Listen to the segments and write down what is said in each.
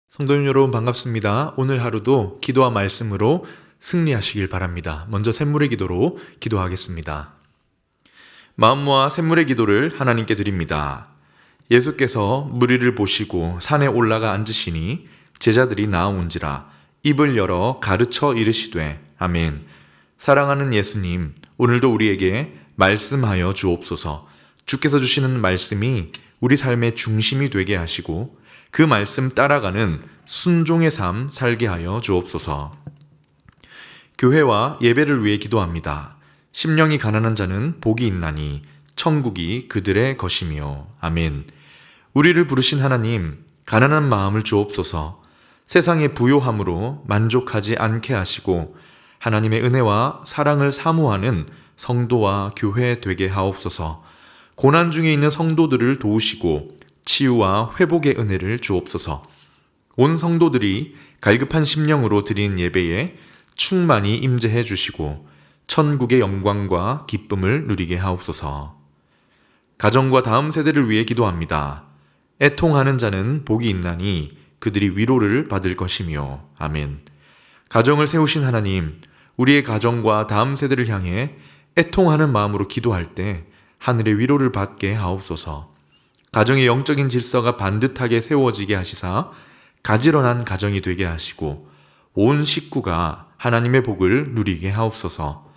성도님 여러분 반갑습니다. 오늘 하루도 기도와 말씀으로 승리하시길 바랍니다. 먼저 샘물의 기도로 기도하겠습니다. 마음 모아 샘물의 기도를 하나님께 드립니다. 예수께서 무리를 보시고 산에 올라가 앉으시니 제자들이 나아온지라 입을 열어 가르쳐 이르시되 아멘. 사랑하는 예수님, 오늘도 우리에게 말씀하여 주옵소서. 주께서 주시는 말씀이 우리 삶의 중심이 되게 하시고 그 말씀 따라가는 순종의 삶 살게 하여 주옵소서. 교회와 예배를 위해 기도합니다. 심령이 가난한 자는 복이 있나니 천국이 그들의 것이며 아멘. 우리를 부르신 하나님, 가난한 마음을 주옵소서. 세상의 부요함으로 만족하지 않게 하시고 하나님의 은혜와 사랑을 사모하는 성도와 교회 되게 하옵소서. 고난 중에 있는 성도들을 도우시고 치유와 회복의 은혜를 주옵소서. 온 성도들이 갈급한 심령으로 드린 예배에 충만히 임재해 주시고 천국의 영광과 기쁨을 누리게 하옵소서. 가정과 다음 세대를 위해 기도합니다. 애통하는 자는 복이 있나니 그들이 위로를 받을 것이며 아멘. 가정을 세우신 하나님, 우리의 가정과 다음 세대를 향해 애통하는 마음으로 기도할 때 하늘의 위로를 받게 하옵소서. 가정의 영적인 질서가 반듯하게 세워지게 하시사 가지런한 가정이 되게 하시고 온 식구가 하나님의 복을 누리게 하옵소서.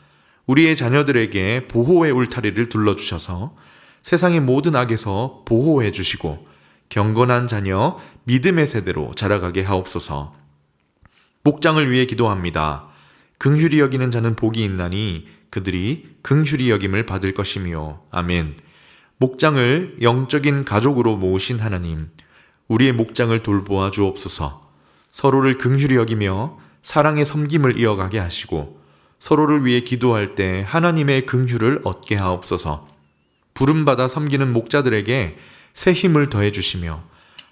우리의 자녀들에게 보호의 울타리를 둘러주셔서 세상의 모든 악에서 보호해 주시고 경건한 자녀 믿음의 세대로 자라가게 하옵소서. 목장을 위해 기도합니다. 긍휼히 여기는 자는 복이 있나니 그들이 긍휼히 여김을 받을 것이며 아멘. 목장을 영적인 가족으로 모으신 하나님, 우리의 목장을 돌보아 주옵소서. 서로를 긍휼히 여기며 사랑의 섬김을 이어가게 하시고 서로를 위해 기도할 때 하나님의 긍휼을 얻게 하옵소서. 부름받아 섬기는 목자들에게 새 힘을 더해 주시며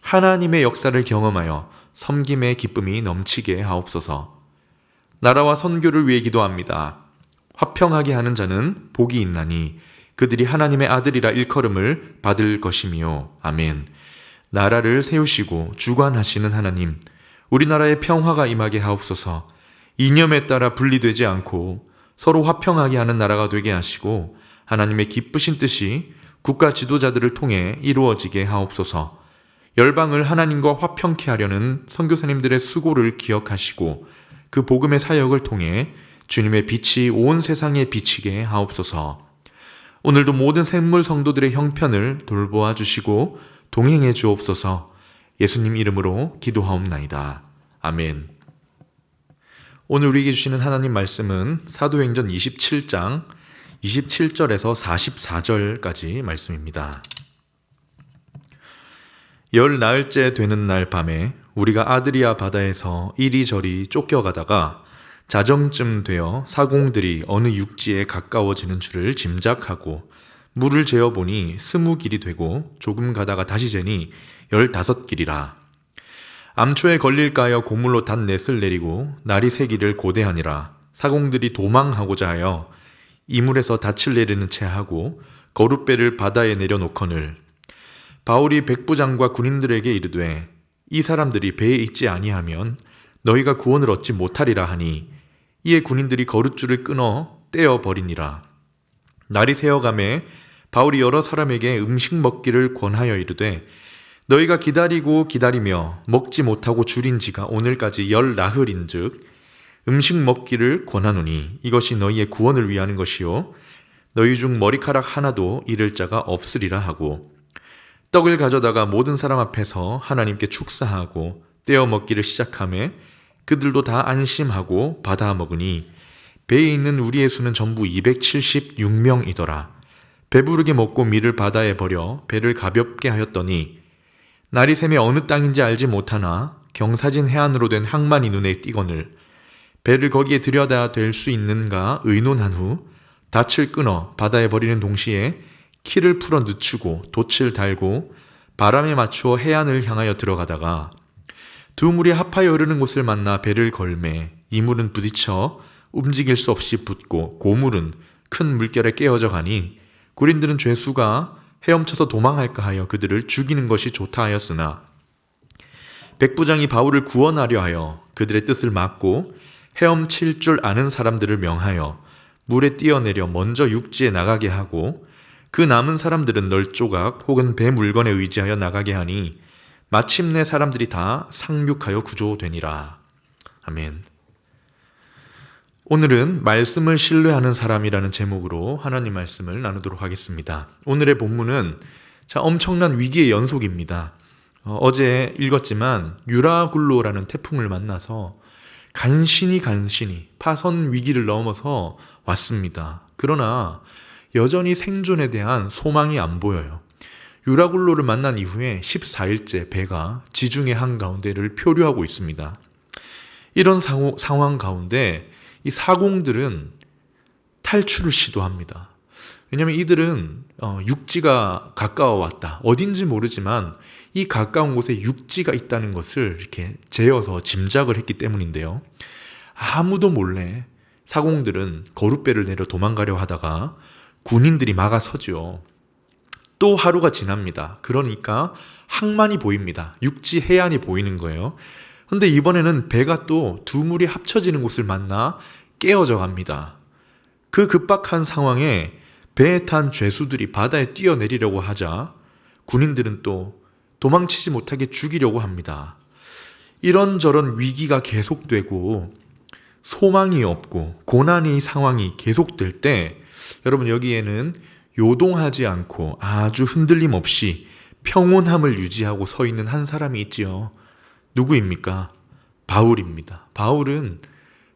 하나님의 역사를 경험하여 섬김의 기쁨이 넘치게 하옵소서. 나라와 선교를 위해 기도합니다. 화평하게 하는 자는 복이 있나니 그들이 하나님의 아들이라 일컬음을 받을 것이며 아멘. 나라를 세우시고 주관하시는 하나님, 우리나라에 평화가 임하게 하옵소서. 이념에 따라 분리되지 않고 서로 화평하게 하는 나라가 되게 하시고 하나님의 기쁘신 뜻이 국가 지도자들을 통해 이루어지게 하옵소서. 열방을 하나님과 화평케 하려는 선교사님들의 수고를 기억하시고 그 복음의 사역을 통해 주님의 빛이 온 세상에 비치게 하옵소서. 오늘도 모든 샘물 성도들의 형편을 돌보아 주시고 동행해 주옵소서. 예수님 이름으로 기도하옵나이다. 아멘. 오늘 우리에게 주시는 하나님 말씀은 사도행전 27장 27절에서 44절까지 말씀입니다. 열 나흘째 되는 날 밤에 우리가 아드리아 바다에서 이리저리 쫓겨가다가 자정쯤 되어 사공들이 어느 육지에 가까워지는 줄을 짐작하고 물을 재어보니 20길이 되고 조금 가다가 다시 재니 15길이라. 암초에 걸릴까 하여 고물로 닷넷을 내리고 날이 새기를 고대하니라. 사공들이 도망하고자 하여 이물에서 닻을 내리는 채 하고 거룻배를 바다에 내려놓거늘 바울이 백부장과 군인들에게 이르되 이 사람들이 배에 있지 아니하면 너희가 구원을 얻지 못하리라 하니 이에 군인들이 거룻줄을 끊어 떼어버리니라. 날이 새어가매 바울이 여러 사람에게 음식 먹기를 권하여 이르되 너희가 기다리고 기다리며 먹지 못하고 줄인 지가 오늘까지 10나흘인즉 음식 먹기를 권하노니 이것이 너희의 구원을 위하는 것이요 너희 중 머리카락 하나도 잃을 자가 없으리라 하고 떡을 가져다가 모든 사람 앞에서 하나님께 축사하고 떼어 먹기를 시작하매 그들도 다 안심하고 받아 먹으니 배에 있는 우리의 수는 전부 276명이더라. 배부르게 먹고 밀을 바다에 버려 배를 가볍게 하였더니 날이 새며 어느 땅인지 알지 못하나 경사진 해안으로 된 항만이 눈에 띄거늘 배를 거기에 들여다 댈 수 있는가 의논한 후 닻을 끊어 바다에 버리는 동시에 키를 풀어 늦추고 돛을 달고 바람에 맞추어 해안을 향하여 들어가다가 두 물이 합하여 흐르는 곳을 만나 배를 걸매 이물은 부딪혀 움직일 수 없이 붙고 고물은 큰 물결에 깨어져 가니 군인들은 죄수가 헤엄쳐서 도망할까 하여 그들을 죽이는 것이 좋다 하였으나 백부장이 바울을 구원하려 하여 그들의 뜻을 막고 헤엄칠 줄 아는 사람들을 명하여 물에 뛰어내려 먼저 육지에 나가게 하고 그 남은 사람들은 널조각 혹은 배 물건에 의지하여 나가게 하니 마침내 사람들이 다 상륙하여 구조되니라. 아멘. 오늘은 말씀을 신뢰하는 사람이라는 제목으로 하나님 말씀을 나누도록 하겠습니다. 오늘의 본문은 엄청난 위기의 연속입니다. 어제 읽었지만 유라굴로라는 태풍을 만나서 간신히 파선 위기를 넘어서 왔습니다. 그러나 여전히 생존에 대한 소망이 안 보여요. 유라굴로를 만난 이후에 14일째 배가 지중해 한가운데를 표류하고 있습니다. 이런 상황 가운데 이 사공들은 탈출을 시도합니다. 왜냐하면 이들은 육지가 가까워 왔다. 어딘지 모르지만 이 가까운 곳에 육지가 있다는 것을 이렇게 재어서 짐작을 했기 때문인데요. 아무도 몰래 사공들은 거룻배를 내려 도망가려 하다가 군인들이 막아서죠. 또 하루가 지납니다. 그러니까 항만이 보입니다. 육지 해안이 보이는 거예요. 그런데 이번에는 배가 또 두 물이 합쳐지는 곳을 만나 깨어져 갑니다. 그 급박한 상황에 배에 탄 죄수들이 바다에 뛰어내리려고 하자 군인들은 또 도망치지 못하게 죽이려고 합니다. 이런저런 위기가 계속되고 소망이 없고 고난의 상황이 계속될 때 여러분 여기에는 요동하지 않고 아주 흔들림 없이 평온함을 유지하고 서 있는 한 사람이 있지요. 누구입니까? 바울입니다. 바울은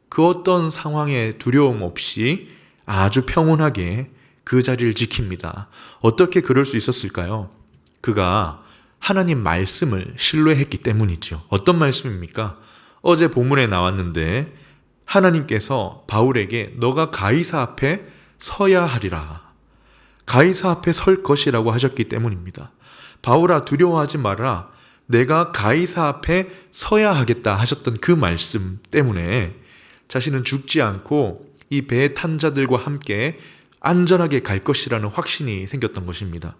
그 어떤 상황에 두려움 없이 아주 평온하게 그 자리를 지킵니다. 어떻게 그럴 수 있었을까요? 그가 하나님 말씀을 신뢰했기 때문이죠. 어떤 말씀입니까? 어제 본문에 나왔는데 하나님께서 바울에게 너가 가이사 앞에 서야 하리라. 가이사 앞에 설 것이라고 하셨기 때문입니다. 바울아 두려워하지 마라. 내가 가이사 앞에 서야 하겠다 하셨던 그 말씀 때문에 자신은 죽지 않고 이 배에 탄 자들과 함께 안전하게 갈 것이라는 확신이 생겼던 것입니다.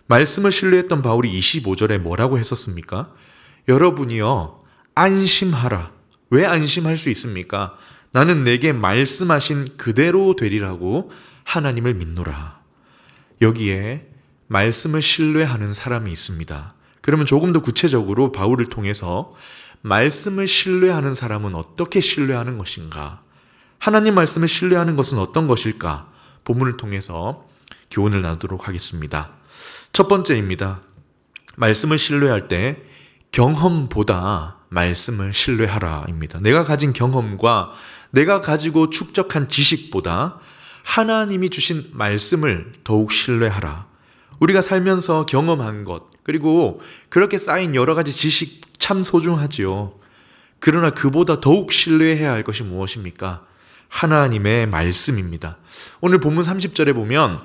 말씀을 신뢰했던 바울이 25절에 뭐라고 했었습니까? 여러분이요 안심하라. 왜 안심할 수 있습니까? 나는 내게 말씀하신 그대로 되리라고 하나님을 믿노라. 여기에 말씀을 신뢰하는 사람이 있습니다. 그러면 조금 더 구체적으로 바울을 통해서 말씀을 신뢰하는 사람은 어떻게 신뢰하는 것인가? 하나님 말씀을 신뢰하는 것은 어떤 것일까? 본문을 통해서 교훈을 나누도록 하겠습니다. 첫 번째입니다. 말씀을 신뢰할 때 경험보다 말씀을 신뢰하라입니다. 내가 가진 경험과 내가 가지고 축적한 지식보다 하나님이 주신 말씀을 더욱 신뢰하라. 우리가 살면서 경험한 것 그리고 그렇게 쌓인 여러 가지 지식 참 소중하지요. 그러나 그보다 더욱 신뢰해야 할 것이 무엇입니까? 하나님의 말씀입니다. 오늘 본문 30절에 보면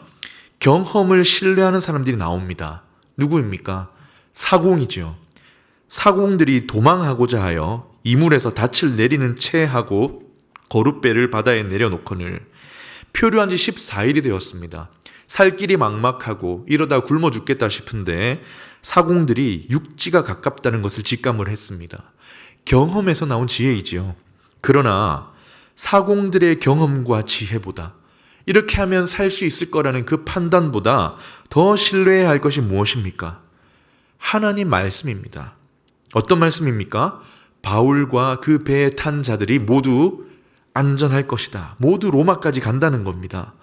경험을 신뢰하는 사람들이 나옵니다. 누구입니까? 사공이죠. 사공들이 도망하고자 하여 이물에서 닻을 내리는 채 하고 거룻배를 바다에 내려놓거늘 표류한 지 14일이 되었습니다. 살 길이 막막하고 이러다 굶어 죽겠다 싶은데 사공들이 육지가 가깝다는 것을 직감을 했습니다. 경험에서 나온 지혜이지요. 그러나 사공들의 경험과 지혜보다 이렇게 하면 살 수 있을 거라는 그 판단보다 더 신뢰해야 할 것이 무엇입니까? 하나님 말씀입니다. 어떤 말씀입니까? 바울과 그 배에 탄 자들이 모두 안전할 것이다. 모두 로마까지 간다는 겁니다.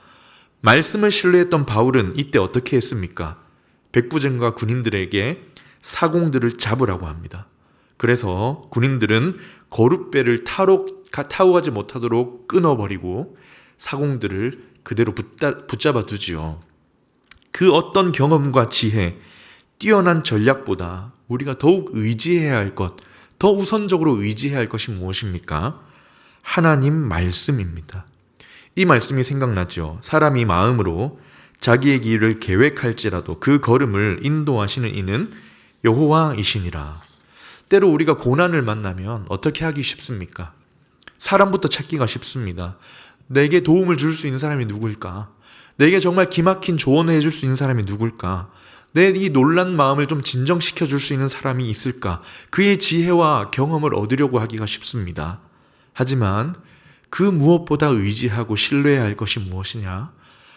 말씀을 신뢰했던 바울은 이때 어떻게 했습니까? 백부장과 군인들에게 사공들을 잡으라고 합니다. 그래서 군인들은 거룻배를 타고 가지 못하도록 끊어버리고 사공들을 그대로 붙잡아 두지요. 그 어떤 경험과 지혜, 뛰어난 전략보다 우리가 더욱 의지해야 할 것, 더 우선적으로 의지해야 할 것이 무엇입니까? 하나님 말씀입니다. 이 말씀이 생각나죠. 사람이 마음으로 자기의 길을 계획할지라도 그 걸음을 인도하시는 이는 여호와이시니라. 때로 우리가 고난을 만나면 어떻게 하기 쉽습니까? 사람부터 찾기가 쉽습니다. 내게 도움을 줄 수 있는 사람이 누굴까? 내게 정말 기막힌 조언을 해줄 수 있는 사람이 누굴까? 내 이 놀란 마음을 좀 진정시켜 줄 수 있는 사람이 있을까? 그의 지혜와 경험을 얻으려고 하기가 쉽습니다. 하지만 그 무엇보다 의지하고 신뢰해야 할 것이 무엇이냐?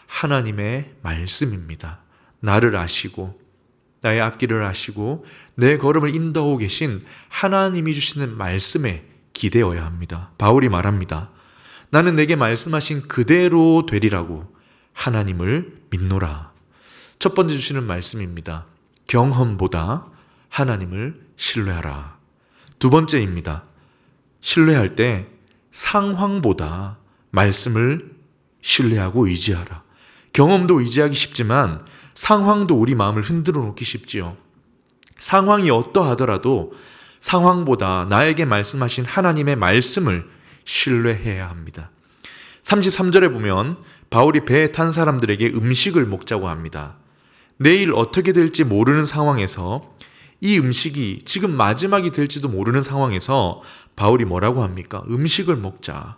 하나님의 말씀입니다. 나를 아시고 나의 앞길을 아시고 내 걸음을 인도하고 계신 하나님이 주시는 말씀에 기대어야 합니다. 바울이 말합니다. 나는 내게 말씀하신 그대로 되리라고 하나님을 믿노라. 첫 번째 주시는 말씀입니다. 경험보다 하나님을 신뢰하라. 두 번째입니다. 신뢰할 때 상황보다 말씀을 신뢰하고 의지하라. 경험도 의지하기 쉽지만 상황도 우리 마음을 흔들어 놓기 쉽지요. 상황이 어떠하더라도 상황보다 나에게 말씀하신 하나님의 말씀을 신뢰해야 합니다. 33절에 보면 바울이 배에 탄 사람들에게 음식을 먹자고 합니다. 내일 어떻게 될지 모르는 상황에서 이 음식이 지금 마지막이 될지도 모르는 상황에서 바울이 뭐라고 합니까? 음식을 먹자.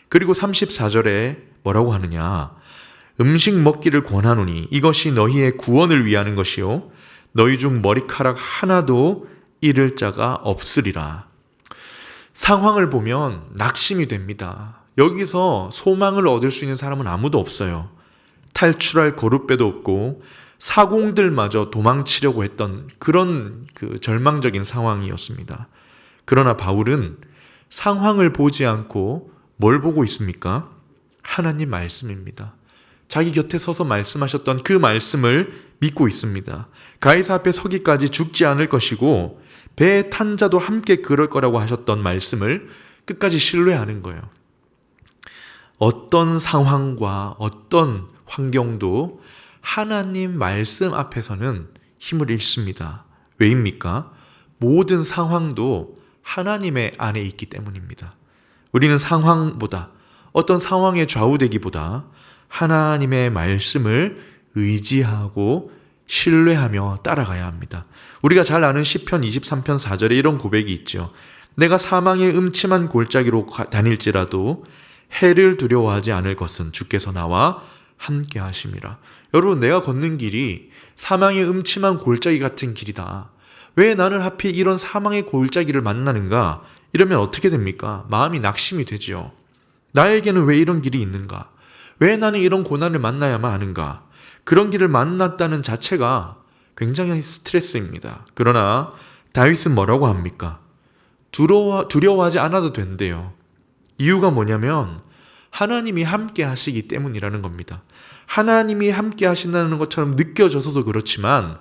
그리고 34절에 뭐라고 하느냐? 음식 먹기를 권하노니 이것이 너희의 구원을 위하는 것이요 너희 중 머리카락 하나도 잃을 자가 없으리라. 상황을 보면 낙심이 됩니다. 여기서 소망을 얻을 수 있는 사람은 아무도 없어요. 탈출할 거룻배도 없고 사공들마저 도망치려고 했던 그런 절망적인 상황이었습니다. 그러나 바울은 상황을 보지 않고 뭘 보고 있습니까? 하나님 말씀입니다. 자기 곁에 서서 말씀하셨던 그 말씀을 믿고 있습니다. 가이사 앞에 서기까지 죽지 않을 것이고 배에 탄 자도 함께 그럴 거라고 하셨던 말씀을 끝까지 신뢰하는 거예요. 어떤 상황과 어떤 환경도 하나님 말씀 앞에서는 힘을 잃습니다. 왜입니까? 모든 상황도 하나님의 안에 있기 때문입니다. 우리는 상황보다 어떤 상황에 좌우되기보다 하나님의 말씀을 의지하고 신뢰하며 따라가야 합니다. 우리가 잘 아는 시편 23편 4절에 이런 고백이 있죠. 내가 사망의 음침한 골짜기로 다닐지라도 해를 두려워하지 않을 것은 주께서 나와 함께 하심이라. 여러분, 내가 걷는 길이 사망의 음침한 골짜기 같은 길이다. 왜 나는 하필 이런 사망의 골짜기를 만나는가? 이러면 어떻게 됩니까? 마음이 낙심이 되지요. 나에게는 왜 이런 길이 있는가? 왜 나는 이런 고난을 만나야만 하는가? 그런 길을 만났다는 자체가 굉장히 스트레스입니다. 그러나 다윗은 뭐라고 합니까? 두려워하지 않아도 된대요. 이유가 뭐냐면 하나님이 함께 하시기 때문이라는 겁니다. 하나님이 함께 하신다는 것처럼 느껴져서도 그렇지만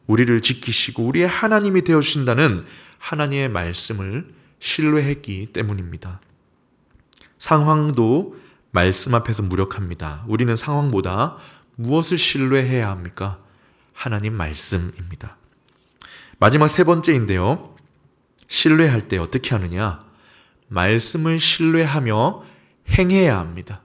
우리를 지키시고 우리의 하나님이 되어주신다는 하나님의 말씀을 신뢰했기 때문입니다. 상황도 말씀 앞에서 무력합니다. 우리는 상황보다 무엇을 신뢰해야 합니까? 하나님 말씀입니다. 마지막 세 번째인데요. 신뢰할 때 어떻게 하느냐? 말씀을 신뢰하며 행해야 합니다.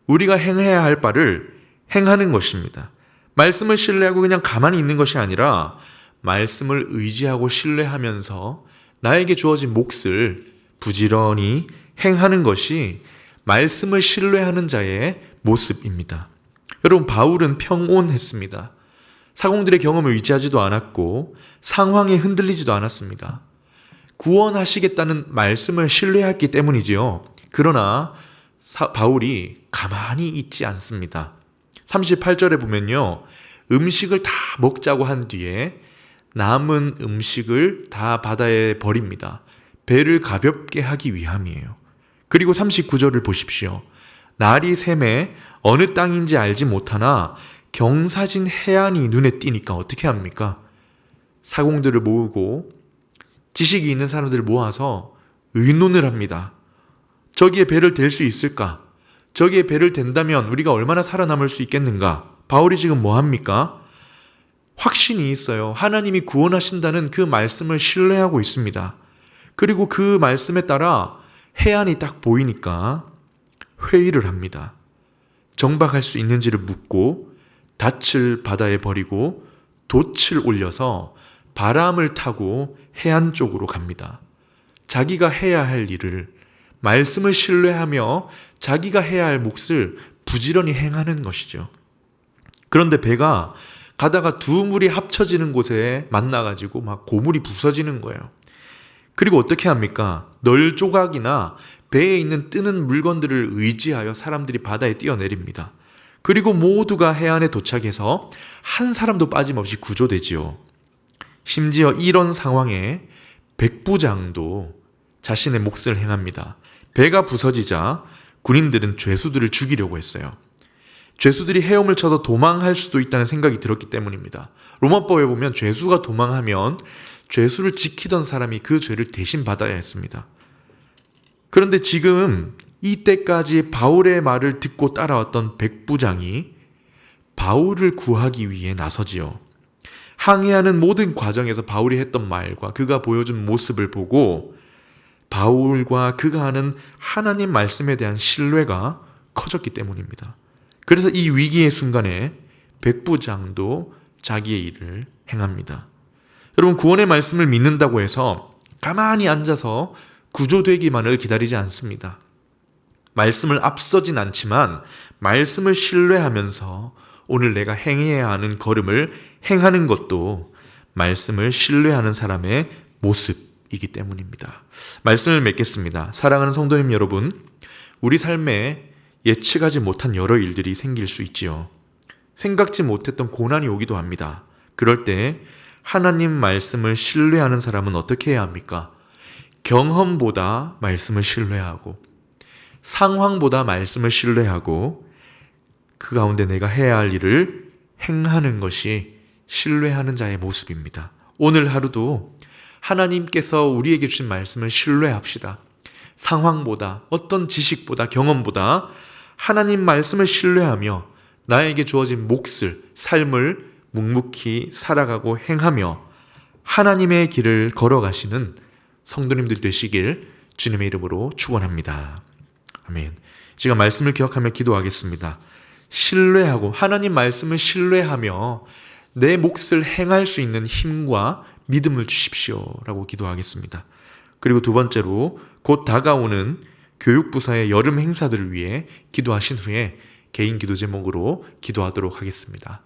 우리가 행해야 할 바를 행하는 것입니다. 말씀을 신뢰하고 그냥 가만히 있는 것이 아니라 말씀을 의지하고 신뢰하면서 나에게 주어진 몫을 부지런히 행하는 것이 말씀을 신뢰하는 자의 모습입니다. 여러분, 바울은 평온했습니다. 사공들의 경험을 의지하지도 않았고 상황에 흔들리지도 않았습니다. 구원하시겠다는 말씀을 신뢰했기 때문이지요. 그러나 바울이 가만히 있지 않습니다. 38절에 보면요, 음식을 다 먹자고 한 뒤에 남은 음식을 다 바다에 버립니다. 배를 가볍게 하기 위함이에요. 그리고 39절을 보십시오. 날이 샘에 어느 땅인지 알지 못하나 경사진 해안이 눈에 띄니까 어떻게 합니까? 사공들을 모으고 지식이 있는 사람들을 모아서 의논을 합니다. 저기에 배를 댈 수 있을까? 저기에 배를 댄다면 우리가 얼마나 살아남을 수 있겠는가? 바울이 지금 뭐 합니까? 확신이 있어요. 하나님이 구원하신다는 그 말씀을 신뢰하고 있습니다. 그리고 그 말씀에 따라 해안이 딱 보이니까 회의를 합니다. 정박할 수 있는지를 묻고 닻을 바다에 버리고 돛을 올려서 바람을 타고 해안 쪽으로 갑니다. 자기가 해야 할 일을, 말씀을 신뢰하며 자기가 해야 할 몫을 부지런히 행하는 것이죠. 그런데 배가 가다가 두 물이 합쳐지는 곳에 만나가지고 막 고물이 부서지는 거예요. 그리고 어떻게 합니까? 널 조각이나 배에 있는 뜨는 물건들을 의지하여 사람들이 바다에 뛰어내립니다. 그리고 모두가 해안에 도착해서 한 사람도 빠짐없이 구조되지요. 심지어 이런 상황에 백부장도 자신의 몫을 행합니다. 배가 부서지자 군인들은 죄수들을 죽이려고 했어요. 죄수들이 헤엄을 쳐서 도망할 수도 있다는 생각이 들었기 때문입니다. 로마법에 보면 죄수가 도망하면 죄수를 지키던 사람이 그 죄를 대신 받아야 했습니다. 그런데 지금 이때까지 바울의 말을 듣고 따라왔던 백부장이 바울을 구하기 위해 나서지요. 항해하는 모든 과정에서 바울이 했던 말과 그가 보여준 모습을 보고 바울과 그가 하는 하나님 말씀에 대한 신뢰가 커졌기 때문입니다. 그래서 이 위기의 순간에 백부장도 자기의 일을 행합니다. 여러분, 구원의 말씀을 믿는다고 해서 가만히 앉아서 구조되기만을 기다리지 않습니다. 말씀을 앞서진 않지만 말씀을 신뢰하면서 오늘 내가 행해야 하는 걸음을 행하는 것도 말씀을 신뢰하는 사람의 모습이기 때문입니다. 말씀을 맺겠습니다. 사랑하는 성도님 여러분, 우리 삶에 예측하지 못한 여러 일들이 생길 수 있지요. 생각지 못했던 고난이 오기도 합니다. 그럴 때 하나님 말씀을 신뢰하는 사람은 어떻게 해야 합니까? 경험보다 말씀을 신뢰하고 상황보다 말씀을 신뢰하고 그 가운데 내가 해야 할 일을 행하는 것이 신뢰하는 자의 모습입니다. 오늘 하루도 하나님께서 우리에게 주신 말씀을 신뢰합시다. 상황보다, 어떤 지식보다, 경험보다 하나님 말씀을 신뢰하며 나에게 주어진 몫을, 삶을 묵묵히 살아가고 행하며 하나님의 길을 걸어가시는 성도님들 되시길 주님의 이름으로 축원합니다. 아멘. 제가 말씀을 기억하며 기도하겠습니다. 신뢰하고 하나님 말씀을 신뢰하며 내 몫을 행할 수 있는 힘과 믿음을 주십시오라고 기도하겠습니다. 그리고 두 번째로 곧 다가오는 교육부사의 여름 행사들을 위해 기도하신 후에 개인 기도 제목으로 기도하도록 하겠습니다.